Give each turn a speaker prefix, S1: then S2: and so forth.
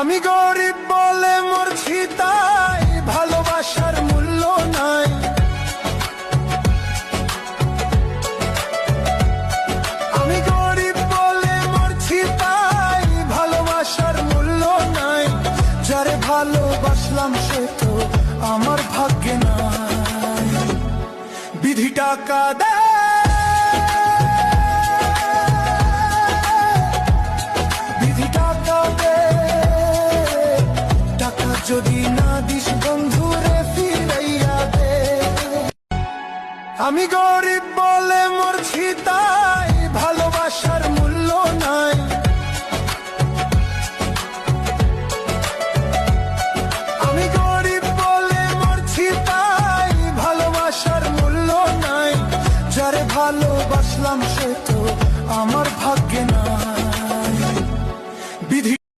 S1: আমি গরিব বলে মরছি তাই ভালোবাসার মূল্য নাই। আমি গরিব বলে মরছি তাই ভালোবাসার মূল্য নাই। যারে ভালোবাসলাম সে তো আমার ভাগ্যে নাই। বিধি টাকা দেয়, বিধি টাকা দেয়, টাকা যদি না দিস বন্ধুরে ফিরাইয়া দে। আমি গরিব বলে মরছি তাই ভালোবাসার মূল্য নাই। আমি গরিব বলে মরছি তাই ভালোবাসার মূল্য নাই। যারে ভালোবাসলাম সে তো আমার ভাগ্য